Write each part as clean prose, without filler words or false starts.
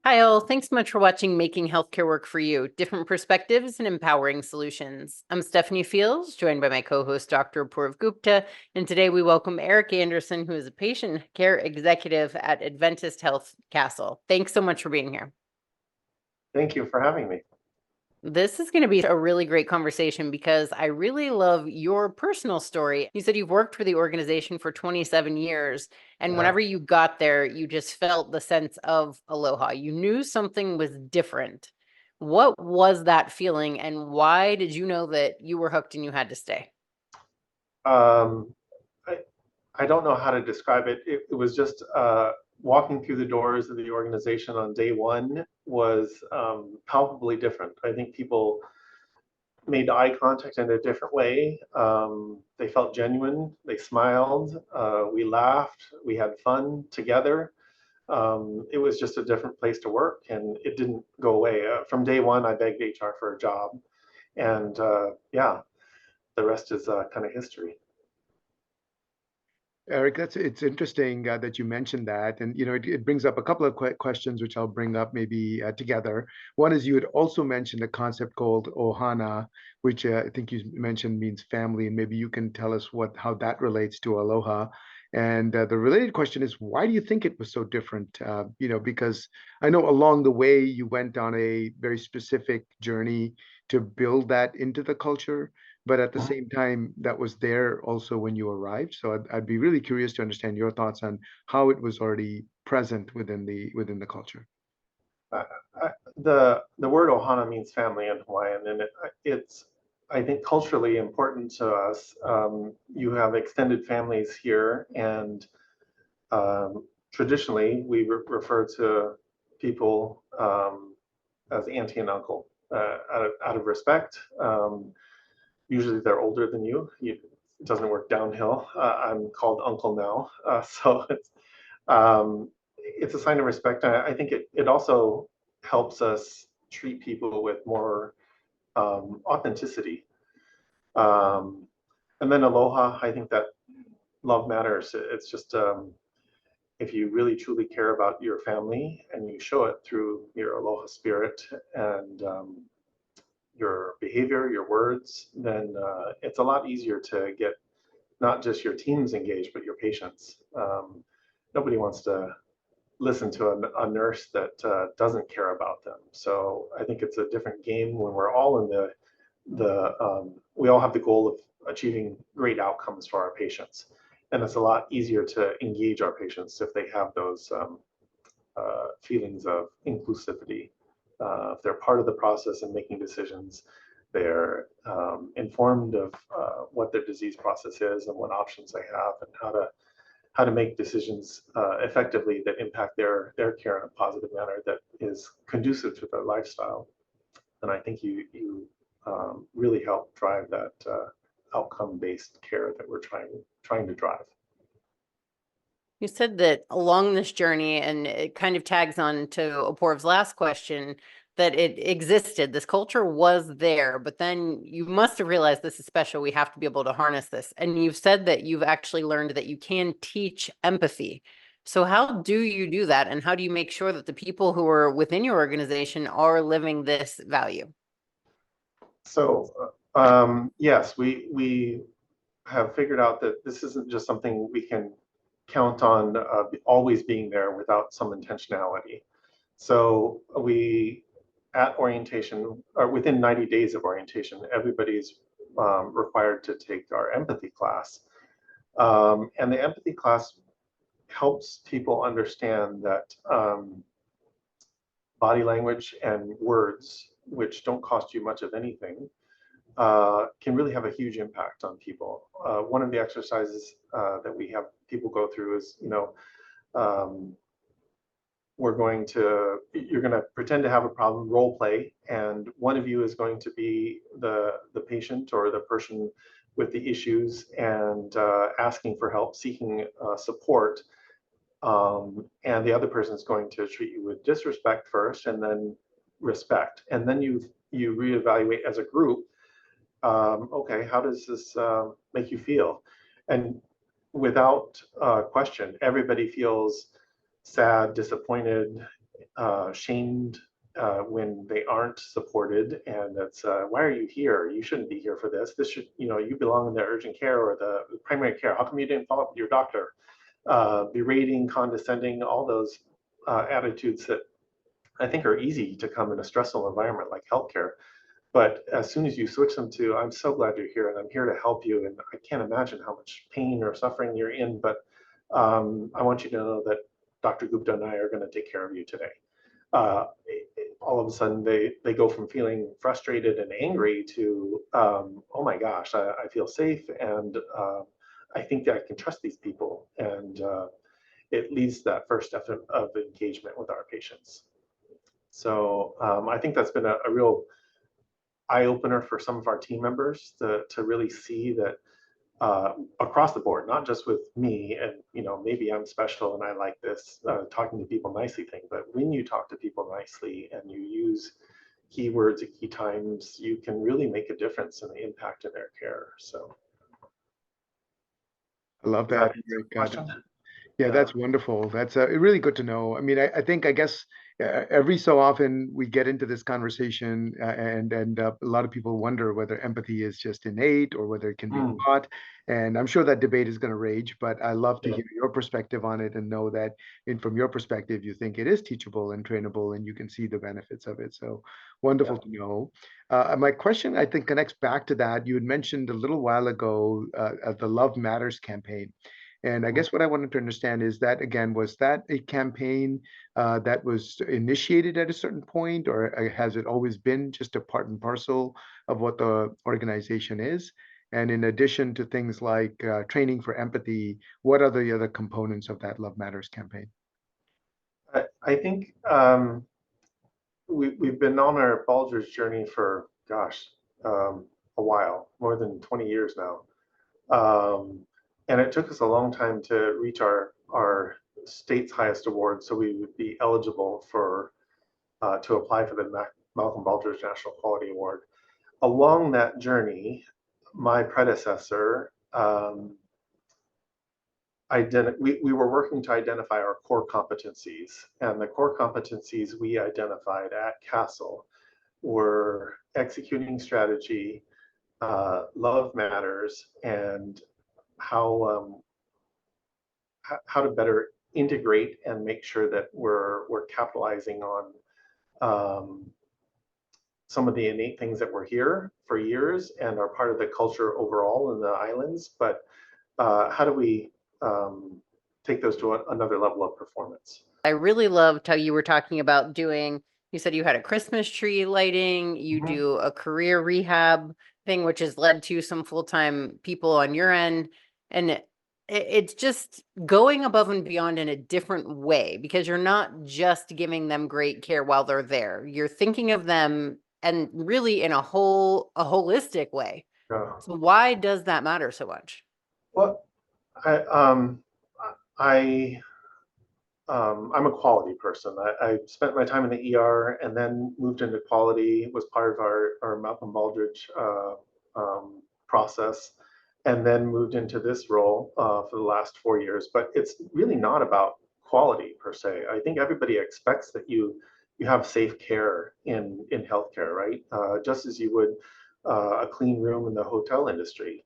Hi, all. Thanks so much for watching Making Healthcare Work for You, Different Perspectives and Empowering Solutions. I'm Stephanie Fields, joined by my co-host, Dr. Apoorv Gupta, and today we welcome Erik Anderson, who is a patient care executive at Adventist Health Castle. Thanks so much for being here. Thank you for having me. This is going to be a really great conversation because I really love your personal story. You said you've worked for the organization for 27 years, and whenever you got there, you just felt the sense of Aloha. You knew something was different. What was that feeling, and why did you know that you were hooked and you had to stay? Um, I, I don't know how to describe it. It was just walking through the doors of the organization on day one was palpably different. I think people made eye contact in a different way. They felt genuine. They smiled. We laughed. We had fun together. It was just a different place to work, and it didn't go away. From day one, I begged HR for a job, and yeah, the rest is kind of history. Eric, it's interesting that you mentioned that, and it brings up a couple of questions which I'll bring up maybe together. One is you had also mentioned a concept called Ohana, which I think you mentioned means family, and maybe you can tell us how that relates to Aloha. And the related question is, why do you think it was so different? Because I know along the way you went on a very specific journey to build that into the culture, but at the same time that was there also when you arrived. So I'd be really curious to understand your thoughts on how it was already present within the culture. Uh, the word Ohana means family in Hawaiian, and it's I think culturally important to us. You have extended families here, and traditionally we refer to people as auntie and uncle out of respect. Usually they're older than you. It doesn't work downhill. I'm called uncle now, so it's a sign of respect. I think it also helps us treat people with more authenticity. Um, and then aloha, I think that love matters. It's just if you really truly care about your family and you show it through your aloha spirit and your behavior, your words, then it's a lot easier to get not just your teams engaged, but your patients. Nobody wants to listen to a nurse that doesn't care about them. So I think it's a different game when we're all in we all have the goal of achieving great outcomes for our patients. And it's a lot easier to engage our patients if they have those feelings of inclusivity. If they're part of the process and making decisions, they're informed of what their disease process is and what options they have and how to make decisions effectively that impact their care in a positive manner that is conducive to their lifestyle. And I think you really help drive that outcome-based care that we're trying to drive. You said that along this journey, and it kind of tags on to Apoorv's last question, that it existed. This culture was there, but then you must have realized this is special. We have to be able to harness this. And you've said that you've actually learned that you can teach empathy. So how do you do that? And how do you make sure that the people who are within your organization are living this value? So yes, we have figured out that this isn't just something we can count on always being there without some intentionality. So at orientation, or within 90 days of orientation, everybody's required to take our empathy class. And the empathy class helps people understand that body language and words, which don't cost you much of anything, can really have a huge impact on people. One of the exercises that we have people go through is, um, you're going to pretend to have a problem, role play, and one of you is going to be the patient or the person with the issues and asking for help, seeking support. And the other person is going to treat you with disrespect first, and then respect, and then you reevaluate as a group. Okay, how does this make you feel? And without question, everybody feels sad, disappointed, shamed when they aren't supported, and it's why are you here? You shouldn't be here for this. This should, you belong in the urgent care or the primary care. How come you didn't follow up with your doctor? Berating, condescending, all those attitudes that I think are easy to come in a stressful environment like healthcare. But as soon as you switch them to, I'm so glad you're here and I'm here to help you. And I can't imagine how much pain or suffering you're in, but I want you to know that Dr. Gupta and I are going to take care of you today. All of a sudden they go from feeling frustrated and angry to, oh my gosh, I feel safe, and I think that I can trust these people. And it leads to that first step of engagement with our patients. So I think that's been a real eye opener for some of our team members to really see that across the board, not just with me and, maybe I'm special and I like this talking to people nicely thing, but when you talk to people nicely and you use keywords at key times, you can really make a difference in the impact of their care. So I love that that. answer your Eric. question? Yeah, Yeah. that's wonderful. That's really good to know. I mean, I guess every so often we get into this conversation, and a lot of people wonder whether empathy is just innate or whether it can be Mm, taught. And I'm sure that debate is going to rage, but I love to yeah. hear your perspective on it and know that from your perspective, you think it is teachable and trainable, and you can see the benefits of it. So Yeah. wonderful to know. My question, I think, connects back to that. You had mentioned a little while ago the Love Matters campaign. And I Mm. guess what I wanted to understand is that, again, was that a campaign that was initiated at a certain point, or has it always been just a part and parcel of what the organization is? And in addition to things like training for empathy, what are the other components of that Love Matters campaign? I think we've been on our Baldrige journey for, gosh, a while, more than 20 years now. Um, and it took us a long time to reach our state's highest award, so we would be eligible for to apply for the Malcolm Baldrige National Quality Award. Along that journey, my predecessor we were working to identify our core competencies, and the core competencies we identified at Castle were executing strategy, love matters, and how how to better integrate and make sure that we're capitalizing on um, some of the innate things that were here for years and are part of the culture overall in the islands. But how do we take those to another level of performance? I really loved how you were talking about you said you had a Christmas tree lighting, you Mhm. do a career rehab thing, which has led to some full-time people on your end. And it's just going above and beyond in a different way, because you're not just giving them great care while they're there. You're thinking of them and really in a holistic way. Yeah. So why does that matter so much? Well, I I'm a quality person. I spent my time in the ER and then moved into quality, was part of our Malcolm Baldrige process, and then moved into this role for the last 4 years. But it's really not about quality per se. I think everybody expects that you have safe care in healthcare, right? Just as you would a clean room in the hotel industry.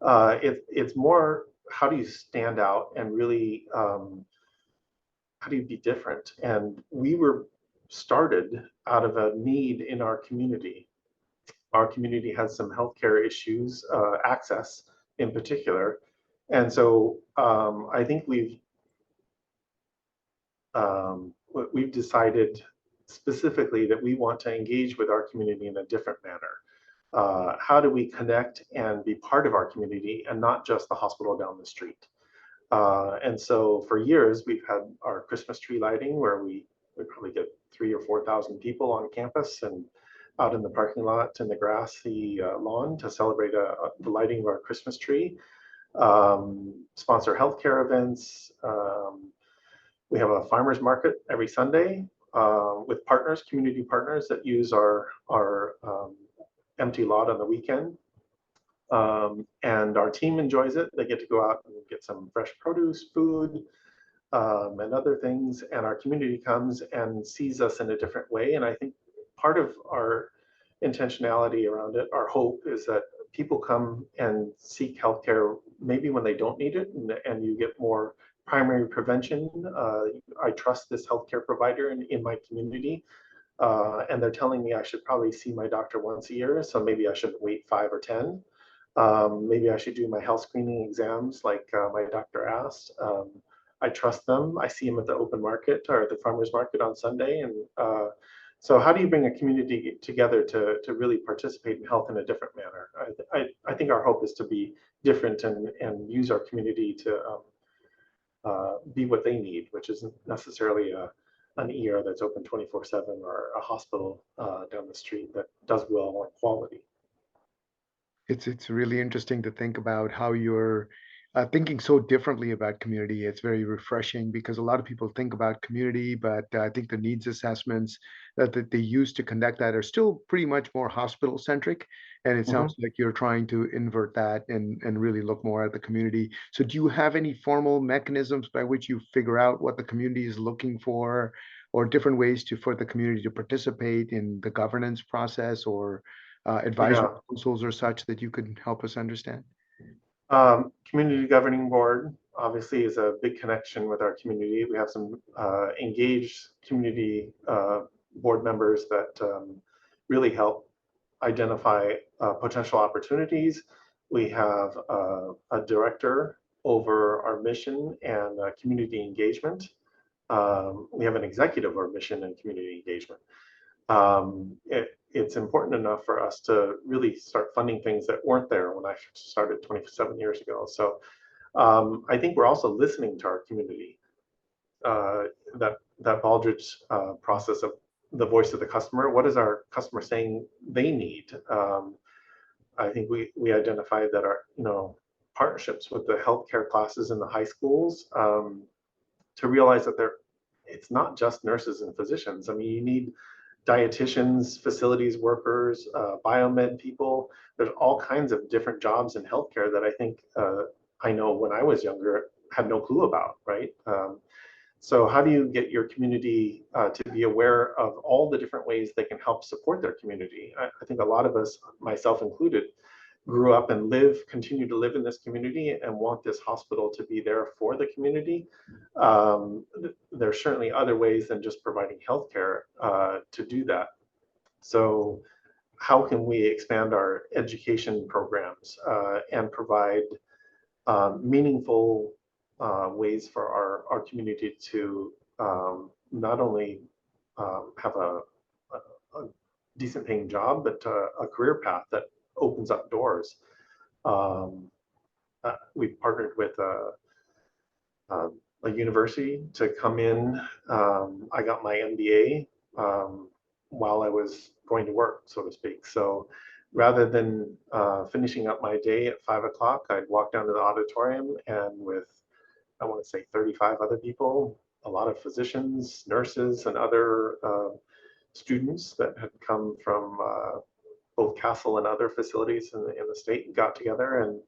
It's more, how do you stand out and really how do you be different? And we were started out of a need in our community. Our community has some healthcare issues, access in particular. And so I think we've decided specifically that we want to engage with our community in a different manner. How do we connect and be part of our community and not just the hospital down the street? And so for years, we've had our Christmas tree lighting where we probably get 3,000 or 4,000 people on campus and out in the parking lot in the grassy lawn to celebrate the lighting of our Christmas tree. Sponsor healthcare events. We have a farmers market every Sunday with partners, community partners that use our empty lot on the weekend. And our team enjoys it. They get to go out and get some fresh produce, food, and other things, and our community comes and sees us in a different way. And I think part of our intentionality around it, our hope, is that people come and seek healthcare maybe when they don't need it, and you get more primary prevention. I trust this healthcare provider in my community, and they're telling me I should probably see my doctor once a year, so maybe I shouldn't wait 5 or 10. Maybe I should do my health screening exams like my doctor asked. I trust them. I see them at the open market or the farmers market on Sunday. And so how do you bring a community together to really participate in health in a different manner? I think our hope is to be different and use our community to be what they need, which isn't necessarily an ER that's open 24/7 or a hospital down the street that does well on quality. It's really interesting to think about how you're thinking so differently about community. It's very refreshing because a lot of people think about community, but I think the needs assessments that they use to conduct that are still pretty much more hospital centric. And it Mhm. sounds like you're trying to invert that and really look more at the community. So do you have any formal mechanisms by which you figure out what the community is looking for, or different ways for the community to participate in the governance process, or advisory Yeah. councils or such that you could help us understand? Community Governing Board obviously is a big connection with our community. We have some engaged community board members that really help identify potential opportunities. We have a director over our mission and community engagement. We have an executive over mission and community engagement. It's important enough for us to really start funding things that weren't there when I started 27 years ago. So I think we're also listening to our community. That Baldrige process of the voice of the customer. What is our customer saying they need? I think we identified that our partnerships with the healthcare classes in the high schools, to realize that it's not just nurses and physicians. I mean, you need dietitians, facilities workers, biomed people. There's all kinds of different jobs in healthcare that I think I know when I was younger had no clue about, right? So how do you get your community to be aware of all the different ways they can help support their community? I think a lot of us, myself included, grew up and continue to live in this community and want this hospital to be there for the community. There's certainly other ways than just providing healthcare to do that. So how can we expand our education programs and provide meaningful ways for our community to not only have a decent paying job, but a career path that opens up doors. We've partnered with a university to come in. I got my MBA while I was going to work, so to speak. So rather than finishing up my day at 5 o'clock, I'd walk down to the auditorium and with, I want to say 35 other people, a lot of physicians, nurses, and other students that had come from both Castle and other facilities in the state, got together and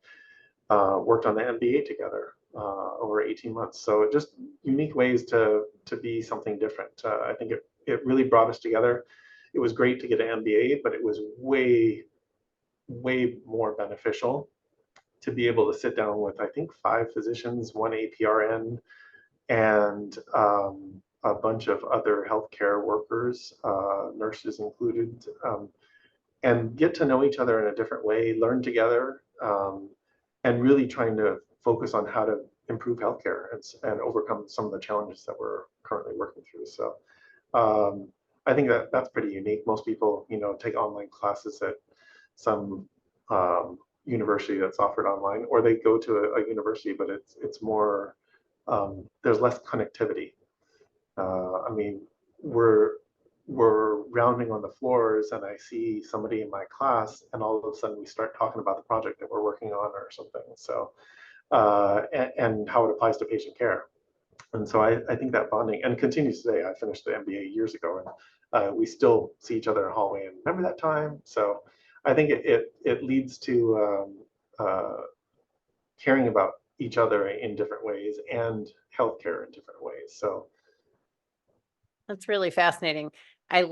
worked on the MBA together over 18 months. So just unique ways to be something different. I think it really brought us together. It was great to get an MBA, but it was way more beneficial to be able to sit down with, I think, 5 physicians, 1 APRN, and a bunch of other healthcare workers, nurses included, and get to know each other in a different way, learn together, and really trying to focus on how to improve healthcare and overcome some of the challenges that we're currently working through. So I think that's pretty unique. Most people, take online classes at some university that's offered online, or they go to a university, but it's more, there's less connectivity. I mean, we're rounding on the floors and I see somebody in my class and all of a sudden we start talking about the project that we're working on or something. So, and how it applies to patient care. And so I think that bonding, and continues today. I finished the MBA years ago and we still see each other in the hallway and remember that time. So I think it leads to caring about each other in different ways and healthcare in different ways. So That's really fascinating. I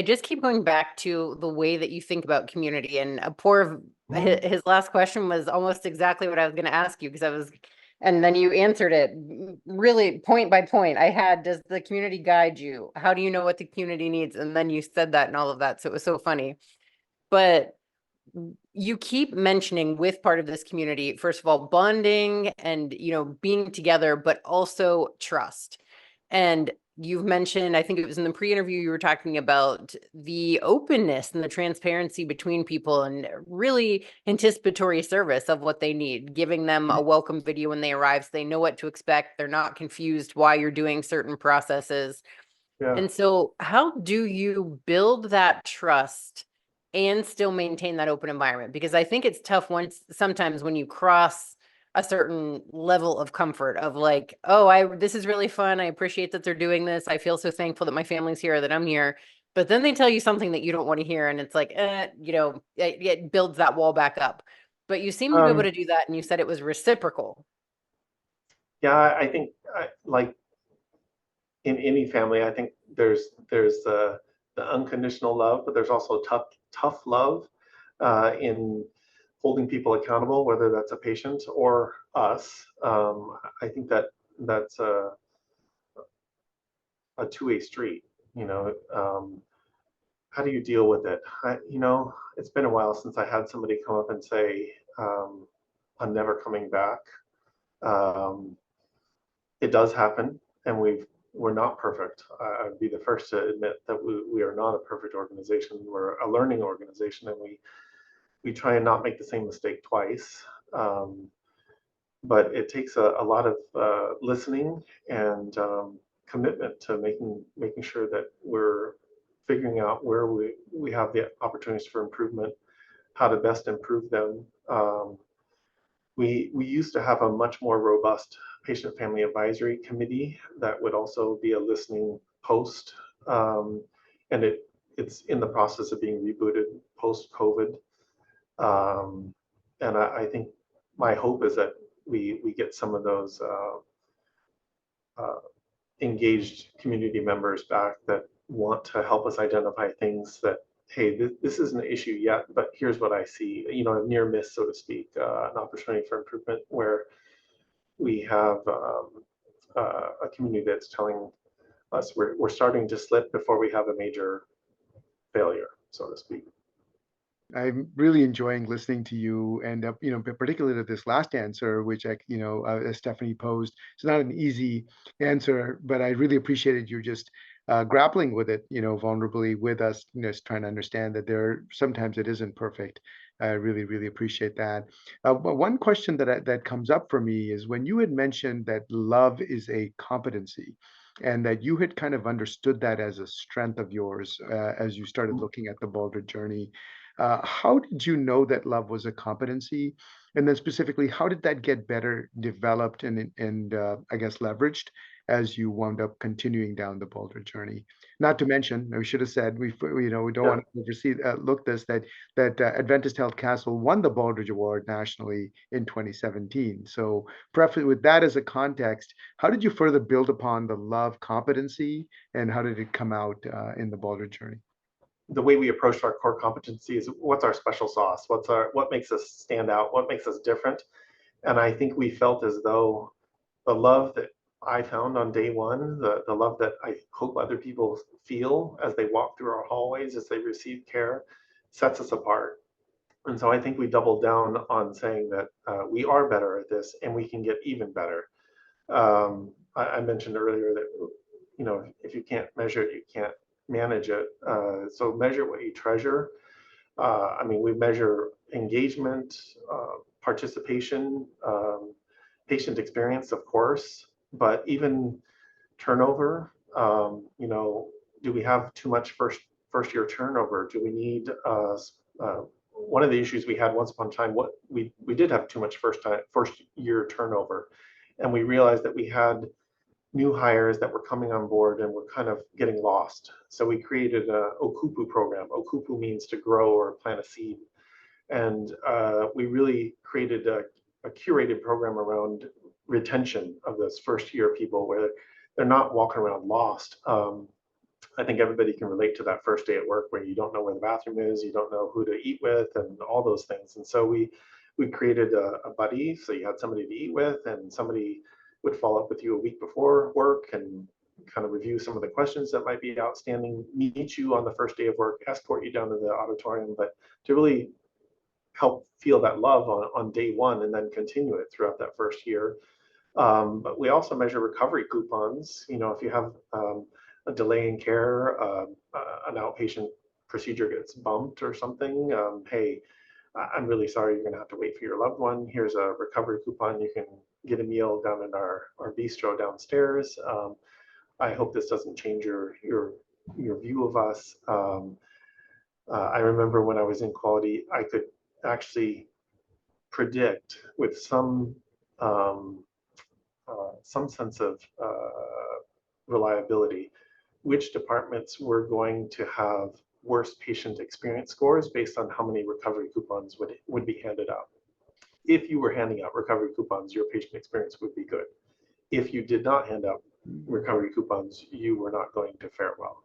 just keep going back to the way that you think about community, and his last question was almost exactly what I was going to ask you, and then you answered it really point by point. Does the community guide you? How do you know what the community needs? And then you said that and all of that. So it was so funny. But you keep mentioning with part of this community, first of all, bonding and, being together, but also trust. And you've mentioned, I think it was in the pre-interview, you were talking about the openness and the transparency between people and really anticipatory service of what they need, giving them a welcome video when they arrive so they know what to expect. They're not confused why you're doing certain processes. yeah. And so how do you build that trust and still maintain that open environment? Because I think it's tough sometimes when you cross a certain level of comfort of like, oh, this is really fun. I appreciate that they're doing this. I feel so thankful that my family's here, that I'm here. But then they tell you something that you don't want to hear. And it's like, it builds that wall back up. But you seem to be able to do that. And you said it was reciprocal. Yeah, I think like in any family, I think there's the unconditional love, but there's also tough love in holding people accountable, whether that's a patient or us. I think that's a two-way street. How do you deal with it? It's been a while since I had somebody come up and say, I'm never coming back. It does happen, and we're not perfect. I'd be the first to admit that we are not a perfect organization. We're a learning organization, and we try and not make the same mistake twice. But it takes a lot of listening and commitment to making sure that we're figuring out where we have the opportunities for improvement, how to best improve them. We used to have a much more robust patient family advisory committee that would also be a listening post, and it's in the process of being rebooted post-COVID. And I think my hope is that we get some of those engaged community members back that want to help us identify things that, hey, this isn't an issue yet, but here's what I see, a near miss, so to speak, an opportunity for improvement where we have a community that's telling us we're starting to slip before we have a major failure, so to speak. I'm really enjoying listening to you, and particularly to this last answer, which as Stephanie posed. It's not an easy answer, but I really appreciated you just grappling with it, vulnerably with us, just trying to understand that sometimes it isn't perfect. I really, really appreciate that. But one question that comes up for me is when you had mentioned that love is a competency, and that you had kind of understood that as a strength of yours as you started looking at the Baldrige journey. How did you know that love was a competency? And then specifically, how did that get better developed and I guess leveraged as you wound up continuing down the Baldrige journey? Not to mention, we should have said we don't want to overlook this that Adventist Health Castle won the Baldrige Award nationally in 2017. So, with that as a context, how did you further build upon the love competency, and how did it come out in the Baldrige journey? The way we approached our core competency is what's our special sauce? What makes us stand out? What makes us different? And I think we felt as though the love that I found on day one, the love that I hope other people feel as they walk through our hallways, as they receive care, sets us apart. And so I think we doubled down on saying that we are better at this and we can get even better. I mentioned earlier that, if you can't measure it, you can't manage it. So measure what you treasure. We measure engagement, participation, patient experience, of course, but even turnover. Do we have too much first year turnover? Do we need one of the issues we had once upon a time? What we did have too much first year turnover, and we realized that we had new hires that were coming on board and were kind of getting lost. So we created a Okupu program. Okupu means to grow or plant a seed. And we really created curated program around retention of those first year people where they're not walking around lost. I think everybody can relate to that first day at work where you don't know where the bathroom is, you don't know who to eat with, and all those things. And so we created a buddy, so you had somebody to eat with, and somebody would follow up with you a week before work and kind of review some of the questions that might be outstanding, meet you on the first day of work, escort you down to the auditorium, but to really help feel that love on day one and then continue it throughout that first year. But we also measure recovery coupons. You know, if you have a delay in care, an outpatient procedure gets bumped or something, hey, I'm really sorry, you're going to have to wait for your loved one. Here's a recovery coupon. You can get a meal down in our bistro downstairs. I hope this doesn't change your view of us. I remember when I was in quality, I could actually predict with some sense of reliability which departments were going to have worse patient experience scores based on how many recovery coupons would be handed out. If you were handing out recovery coupons, your patient experience would be good. If you did not hand out recovery coupons, you were not going to fare well.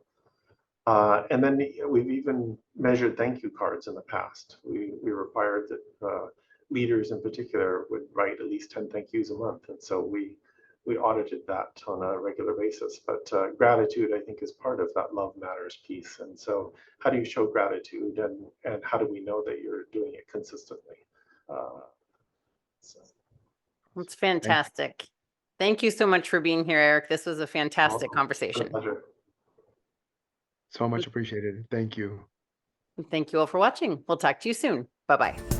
And then we've even measured thank you cards in the past. We required that leaders in particular would write at least 10 thank yous a month. And so we audited that on a regular basis. But gratitude, I think, is part of that love matters piece. And so how do you show gratitude, and how do we know that you're doing it consistently? That's fantastic. Thank you so much for being here, Erik. This was a fantastic conversation. Pleasure. So much appreciated. Thank you. Thank you all for watching. We'll talk to you soon. Bye-bye.